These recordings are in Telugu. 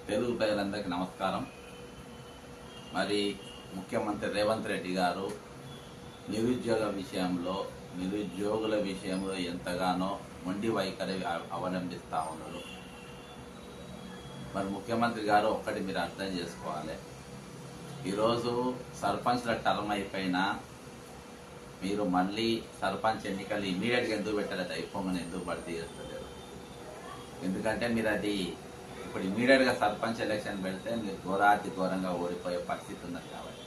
తెలుగు ప్రజలందరికీ నమస్కారం. మరి ముఖ్యమంత్రి రేవంత్ రెడ్డి గారు నిరుద్యోగుల విషయంలో ఎంతగానో మొండి వైఖరి అవలంబిస్తూ ఉన్నారు. మరి ముఖ్యమంత్రి గారు ఒక్కటి మీరు అర్థం చేసుకోవాలి. ఈరోజు సర్పంచ్ల టర్మ్ అయిపోయినా మీరు మళ్ళీ సర్పంచ్ ఎన్నికలు ఇమీడియట్గా ఎందుకు పెట్టలేదు? అయిపోమని ఎందుకు భర్తీ చేస్తలేరు? ఎందుకంటే మీరు అది ఇప్పుడు ఇమీడియట్గా సర్పంచ్ ఎలక్షన్ పెడితే మీరు ఘోరంగా ఓడిపోయే పరిస్థితి ఉన్నది. కాబట్టి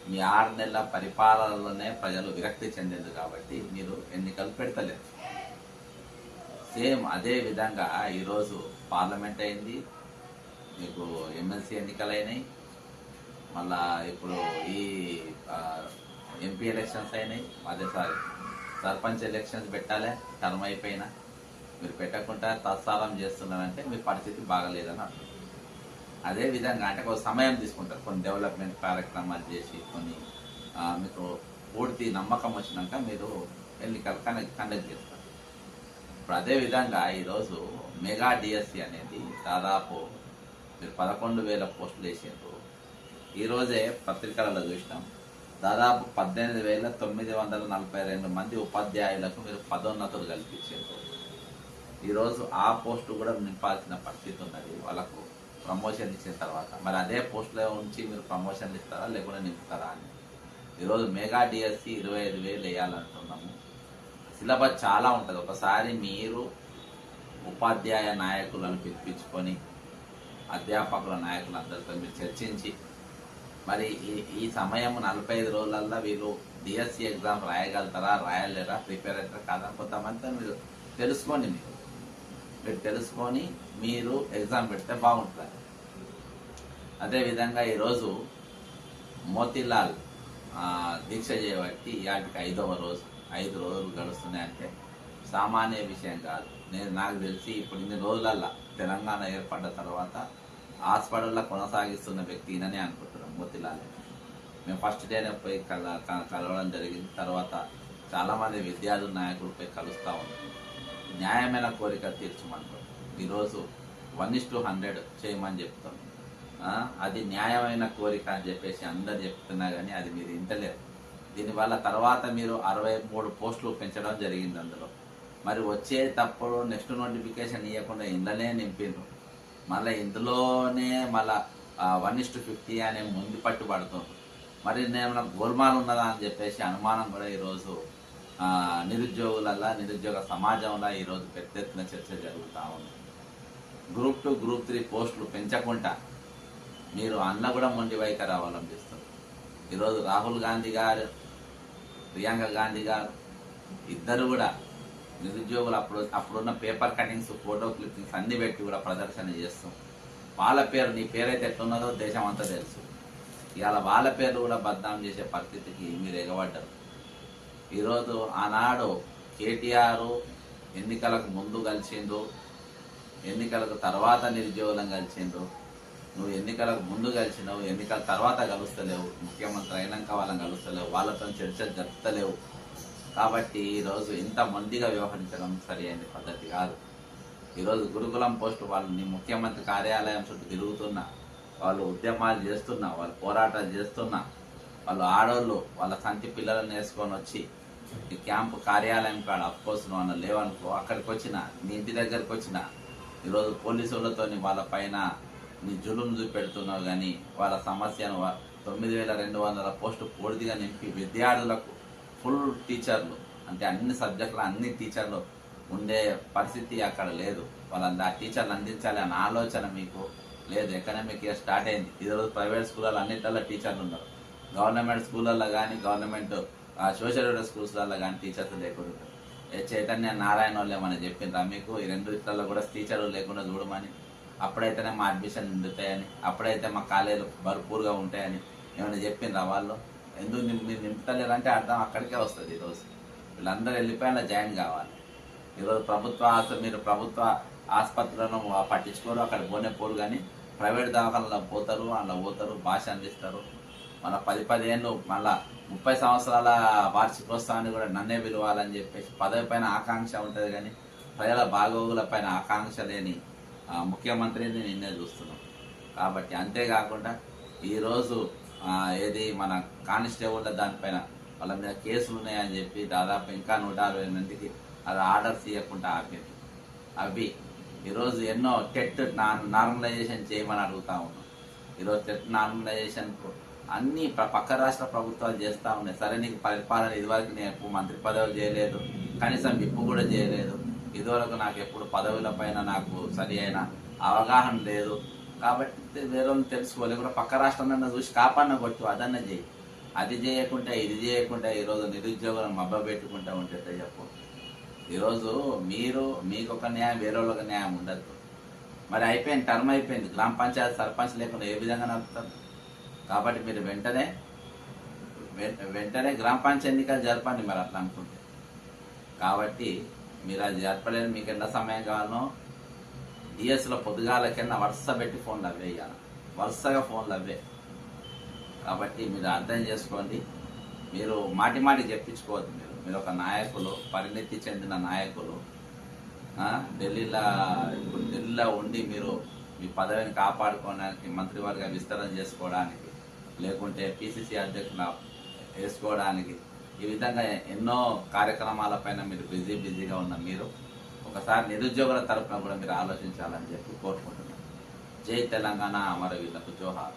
మీ 6 నెలల పరిపాలనలోనే ప్రజలు విరక్తి చెందింది. కాబట్టి మీరు ఎన్నికలు పెడతలేరు. సేమ్ అదే విధంగా ఈరోజు పార్లమెంట్ అయింది, మీకు ఎమ్మెల్సీ ఎన్నికలు అయినాయి, మళ్ళా ఇప్పుడు ఈ ఎంపీ ఎలక్షన్స్ అయినాయి. అదేసారి సర్పంచ్ ఎలక్షన్స్ పెట్టాలి. టర్మ్ అయిపోయినా మీరు పెట్టకుండా తత్సారం చేస్తున్నారంటే మీ పరిస్థితి బాగలేదని అర్థం. అదేవిధంగా అంటే ఒక సమయం తీసుకుంటారు, కొన్ని డెవలప్మెంట్ కార్యక్రమాలు చేసి కొన్ని మీకు పూర్తి నమ్మకం వచ్చినాక మీరు ఎన్నికలు కండక్ట్ చేస్తారు. ఇప్పుడు అదేవిధంగా ఈరోజు మెగా డిఎస్సి అనేది దాదాపు మీరు 11,000 పోస్టులు వేసారు. ఈరోజే పత్రికలలో చూసినాం, దాదాపు 18,942 మంది ఉపాధ్యాయులకు మీరు పదోన్నతులు కల్పించారు. ఈరోజు ఆ పోస్టు కూడా నింపాల్సిన పరిస్థితి ఉన్నది. వాళ్ళకు ప్రమోషన్ ఇచ్చిన తర్వాత మరి అదే పోస్టులో ఉంచి మీరు ప్రమోషన్లు ఇస్తారా లేకుండా నింపుతారా అని ఈరోజు మెగా డిఎస్సి 25,000 వేయాలంటున్నాము. సిలబస్ చాలా ఉంటుంది. ఒకసారి మీరు ఉపాధ్యాయ నాయకులను పిలిపించుకొని అధ్యాపకుల నాయకులందరితో మీరు చర్చించి మరి ఈ సమయం 45 రోజులల్లో వీళ్ళు డిఎస్సి ఎగ్జామ్ రాయగలుగుతారా రాయలేరా ప్రిపేర్ అవుతారా కాదా కొంతమంది మీరు తెలుసుకోండి. మీరు తెలుసుకొని మీరు ఎగ్జామ్ పెడితే బాగుంటుంది. అదేవిధంగా ఈరోజు మోతీలాల్ దీక్ష చేయబట్టి ఇవాటికి 5వ రోజు, 5 రోజులు గడుస్తున్నాయంటే సామాన్య విషయం కాదు. నాకు తెలిసి ఇప్పుడు ఇన్ని రోజులల్లా తెలంగాణ ఏర్పడ్డ తర్వాత హాస్పిటల్లో కొనసాగిస్తున్న వ్యక్తి ఈయననే అనుకుంటున్నాం, మోతీలాల్. మేము ఫస్ట్ డేనే పోయి కలవడం జరిగింది. తర్వాత చాలామంది విద్యార్థుల నాయకులపై కలుస్తూ ఉన్నాం. న్యాయమైన కోరిక తీర్చమంటాం. ఈరోజు 1:100 చేయమని చెప్తాం. అది న్యాయమైన కోరిక అని చెప్పేసి అందరు చెప్తున్నా కానీ అది మీరు ఇంటలేరు. దీనివల్ల తర్వాత మీరు 63 పోస్టులు పెంచడం జరిగింది. అందులో మరి వచ్చేటప్పుడు నెక్స్ట్ నోటిఫికేషన్ ఇవ్వకుండా ఇందులోనే నింపిండ్రు. మళ్ళీ ఇందులోనే మళ్ళీ 1:50 అనే ముందు పట్టుబడుతుంది. మరి నేను గోల్మాల్ ఉన్నదా అని చెప్పేసి అనుమానం కూడా ఈరోజు నిరుద్యోగ సమాజంలో ఈరోజు పెద్ద ఎత్తున చర్చ జరుగుతూ ఉంది. గ్రూప్ 2, గ్రూప్ 3 పోస్టులు పెంచకుండా మీరు అన్న కూడా మొండి వైఖరి అవలంబిస్తారు. ఈరోజు రాహుల్ గాంధీ గారు, ప్రియాంక గాంధీ గారు ఇద్దరు కూడా నిరుద్యోగులు అప్పుడున్న పేపర్ కటింగ్స్, ఫోటో క్లిప్పింగ్స్ అన్ని పెట్టి కూడా ప్రదర్శన చేస్తాం. వాళ్ళ పేరు, నీ పేరైతే ఎట్లున్నదో దేశం అంతా తెలుసు. ఇవాళ వాళ్ళ పేర్లు కూడా బద్నాం చేసే పరిస్థితికి మీరు ఎగబడ్డారు. ఈరోజు ఆనాడు కేటీఆర్ ఎన్నికలకు ముందు కలిసిండు, ఎన్నికలకు తర్వాత నిరుద్యోగులను కలిసిండు. నువ్వు ఎన్నికలకు ముందు కలిసినావు, ఎన్నికల తర్వాత కలుస్తలేవు, ముఖ్యమంత్రి అయినాక వాళ్ళని కలుస్తలేవు, వాళ్ళతో చర్చలు జరుపుతలేవు. కాబట్టి ఈరోజు ఇంత మొండిగా వ్యవహరించడం సరి అయిన పద్ధతి కాదు. ఈరోజు గురుకులం పోస్టు వాళ్ళు నీ ముఖ్యమంత్రి కార్యాలయం చుట్టూ తిరుగుతున్నా, వాళ్ళు ఉద్యమాలు చేస్తున్నా, వాళ్ళు పోరాటాలు చేస్తున్నా, వాళ్ళు ఆడోళ్ళు వాళ్ళ సంటి పిల్లలను వేసుకొని వచ్చి ఈ క్యాంపు కార్యాలయం కాడ అఫ్కోర్స్ నువ్వు అన్న లేవనుకో, అక్కడికి వచ్చిన నీ ఇంటి దగ్గరకు వచ్చిన ఈరోజు పోలీసులతో వాళ్ళ పైన నీ జులుం చూపెడుతున్నావు. కానీ వాళ్ళ సమస్యను 9,200 పోస్టు పూర్తిగా నింపి విద్యార్థులకు ఫుల్ టీచర్లు అంటే అన్ని సబ్జెక్టులు అన్ని టీచర్లు ఉండే పరిస్థితి అక్కడ లేదు. వాళ్ళంతా ఆ టీచర్లు అందించాలి అనే ఆలోచన మీకు లేదు. ఎకనామిక్ ఇయర్ స్టార్ట్ అయింది. ఈరోజు ప్రైవేట్ స్కూళ్ళలో అన్నింటిలో టీచర్లు ఉన్నారు. గవర్నమెంట్ స్కూళ్ళల్లో కానీ గవర్నమెంట్ సోషల్ వెల్ఫేర్ స్కూల్స్లలో కానీ టీచర్స్ లేకుండా చైతన్య నారాయణ వాళ్ళు ఏమైనా చెప్పిండ్రా మీకు? ఈ 2 ఇట్లలో కూడా టీచర్లు లేకుండా చూడమని, అప్పుడైతేనే మా అడ్మిషన్ నిండుతాయని, అప్పుడైతే మా కాలేజీలు భర్పూర్గా ఉంటాయని ఏమైనా చెప్పిండ్రా వాళ్ళు? ఎందుకు మీరు నింపుతలేరంటే అర్థం అక్కడికే వస్తుంది. ఈరోజు వీళ్ళందరూ వెళ్ళిపోయి జాయిన్ కావాలి. ఈరోజు మీరు ప్రభుత్వ ఆసుపత్రులను పట్టించుకోరు, అక్కడ పోనే పోరు. కానీ ప్రైవేట్ దవాఖానలో పోతారు, అందులో పోతారు, భాష అందిస్తారు. మన 10 ఏళ్ళు మళ్ళా 30 సంవత్సరాల వార్షికోత్సవాన్ని కూడా నన్నే పిలవాలని చెప్పేసి పదవి పైన ఆకాంక్ష ఉంటుంది. కానీ ప్రజల బాగోగుల పైన ఆకాంక్ష లేని ముఖ్యమంత్రిని నిన్నే చూస్తున్నాం. కాబట్టి అంతేకాకుండా ఈరోజు ఏది మన కానిస్టేబుల్ దానిపైన వాళ్ళ మీద కేసులు ఉన్నాయని చెప్పి దాదాపు ఇంకా 160 మందికి అది ఆర్డర్స్ ఇవ్వకుండా ఆపింది. అవి ఈరోజు ఎన్నో టెట్ నార్మలైజేషన్ చేయమని అడుగుతా ఉన్నాం. ఈరోజు టెట్ నార్మలైజేషన్ అన్ని పక్క రాష్ట్ర ప్రభుత్వాలు చేస్తూ ఉన్నాయి. సరే, నీకు పరిపాలన ఇదివరకు నేను ఎప్పుడు మంత్రి పదవి చేయలేదు, కనీసం విప్పు కూడా చేయలేదు, ఇదివరకు నాకు ఎప్పుడు పదవుల పైన నాకు సరి అయిన అవగాహన లేదు, కాబట్టి వేరే తెలుసుకోవాలి కూడా పక్క రాష్ట్రం చూసి కాపాడిన కొట్టు అదన్న చేయి. అది చేయకుండా ఇది చేయకుండా ఈరోజు నిరుద్యోగులను మబ్బ పెట్టుకుంటూ ఉంటే చెప్పు. ఈరోజు మీకు ఒక న్యాయం, వేరే వాళ్ళకి న్యాయం ఉండదు. మరి అయిపోయింది, టర్మ్ అయిపోయింది. గ్రామ పంచాయతీ సర్పంచ్ లేకుండా ఏ విధంగా నడుపుతారు? కాబట్టి మీరు వెంటనే గ్రామ పంచాయతీ ఎన్నికలు జరపండి మరి అట్లా అనుకుంటే. కాబట్టి మీరు అది జరపలేదు. మీకు ఎంత సమయం కావాలో డిఎస్లో పొద్దుగాల కింద వరుస పెట్టి ఫోన్లు అవే ఇవ్వాలి, వరుసగా ఫోన్లు అవే. కాబట్టి మీరు అర్థం చేసుకోండి. మీరు మాటికి చెప్పించుకోవద్దు. మీరు ఒక నాయకులు, పరిణితి చెందిన నాయకులు, ఢిల్లీలో ఉండి మీరు మీ పదవిని కాపాడుకోవడానికి, మంత్రివర్గ విస్తరణ చేసుకోవడానికి, లేకుంటే పిసిసి అధ్యక్షులు వేసుకోవడానికి, ఈ విధంగా ఎన్నో కార్యక్రమాలపైన మీరు బిజీగా ఉన్న మీరు ఒకసారి నిరుద్యోగుల తరఫున కూడా మీరు ఆలోచించాలని చెప్పి కోరుకుంటున్నాను. జై తెలంగాణ, అమరవీరులకు జోహార్.